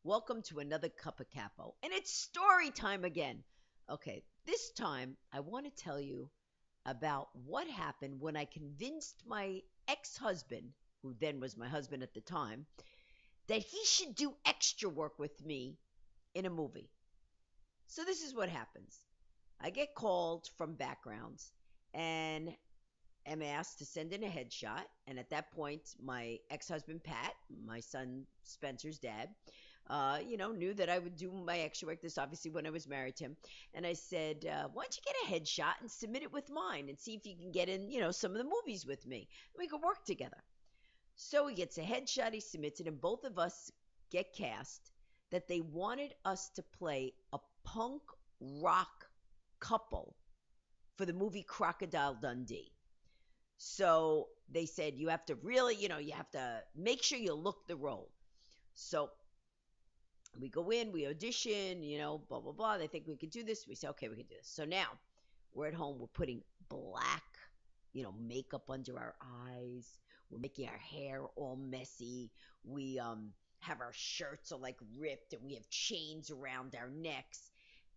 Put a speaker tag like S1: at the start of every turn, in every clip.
S1: Welcome to another Cuppa Capo, and it's story time again. Okay, this time I want to tell you about what happened when I convinced my ex-husband, who then was my husband at the time, that he should do extra work with me in a movie. So this is what happens. I get called from backgrounds and am asked to send in a headshot. And at that point, my ex-husband Pat, my son Spencer's dad, knew that I would do my extra work. This obviously when I was married to him, and I said, "Why don't you get a headshot and submit it with mine, and see if you can get in, some of the movies with me. We could work together." So he gets a headshot, he submits it, and both of us get cast. That they wanted us to play a punk rock couple for the movie Crocodile Dundee. So they said you have to really, you have to make sure you look the role. So we go in, we audition, blah, blah, blah. They think we can do this. We say, okay, we can do this. So now we're at home. We're putting black, makeup under our eyes. We're making our hair all messy. We have our shirts all like ripped, and we have chains around our necks.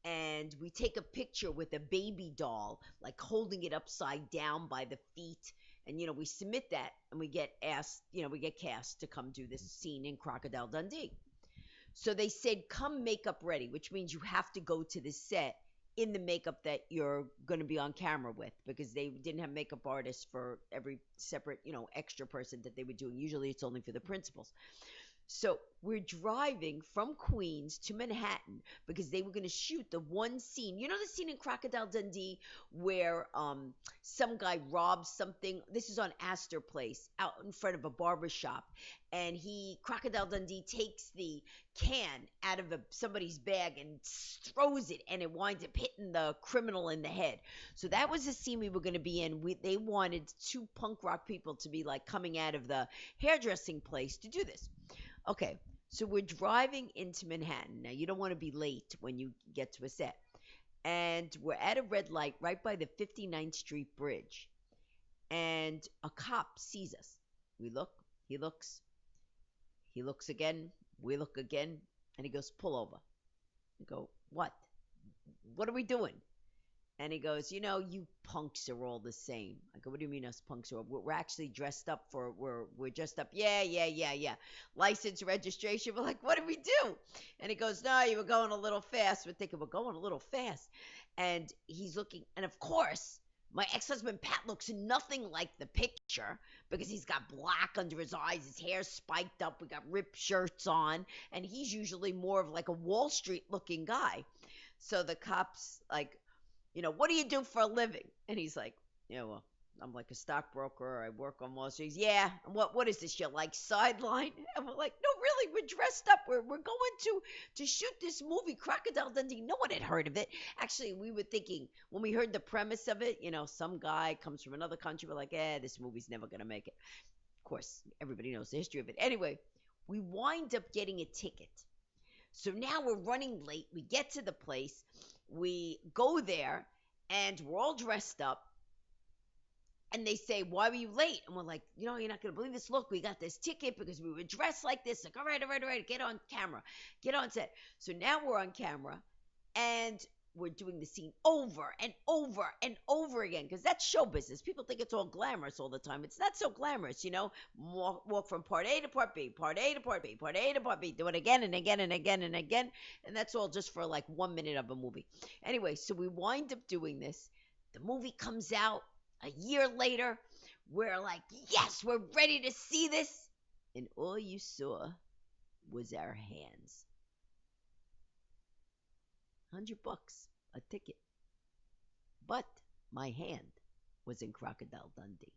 S1: And we take a picture with a baby doll, like holding it upside down by the feet. And, we submit that, and we get asked, we get cast to come do this scene in Crocodile Dundee. So they said, come makeup ready, which means you have to go to the set in the makeup that you're going to be on camera with, because they didn't have makeup artists for every separate, extra person that they were doing. Usually it's only for the principals. So we're driving from Queens to Manhattan because they were going to shoot the one scene. You know the scene in Crocodile Dundee where some guy robs something? This is on Astor Place, out in front of a barber shop. And Crocodile Dundee takes the can out of somebody's bag and throws it, and it winds up hitting the criminal in the head. So that was the scene we were going to be in. They wanted two punk rock people to be like coming out of the hairdressing place to do this. Okay, so we're driving into Manhattan. Now, you don't want to be late when you get to a set. And we're at a red light right by the 59th Street Bridge. And a cop sees us. We look, he looks again, we look again, and he goes, pull over. We go, what? What are we doing? And he goes, you punks are all the same. I go, what do you mean us punks are all? We're actually dressed up we're dressed up. Yeah. License, registration. We're like, what do we do? And he goes, no, you were going a little fast. We're thinking, we're going a little fast. And he's looking, and of course, my ex-husband Pat looks nothing like the picture because he's got black under his eyes, his hair's spiked up, we got ripped shirts on, and he's usually more of like a Wall Street looking guy. So the cop's like, what do you do for a living? And he's like, well, I'm like a stockbroker. I work on Wall Street. Yeah. And what is this? You like sideline? And we're like, no, really, we're dressed up. We're going to shoot this movie, Crocodile Dundee. No one had heard of it. Actually, we were thinking when we heard the premise of it, some guy comes from another country. We're like, this movie's never going to make it. Of course, everybody knows the history of it. Anyway, we wind up getting a ticket. So now we're running late. We get to the place. We go there, and we're all dressed up. And they say, why were you late? And we're like, you're not going to believe this. Look, we got this ticket because we were dressed like this. Like, all right. Get on camera. Get on set. So now we're on camera, and we're doing the scene over and over and over again, because that's show business. People think it's all glamorous all the time. It's not so glamorous, walk from part A to part B, part A to part B, part A to part B, do it again and again and again and again, and that's all just for like 1 minute of a movie. Anyway, so we wind up doing this. The movie comes out a year later. We're like, yes, we're ready to see this, and all you saw was our hands. $100 a ticket. But my hand was in Crocodile Dundee.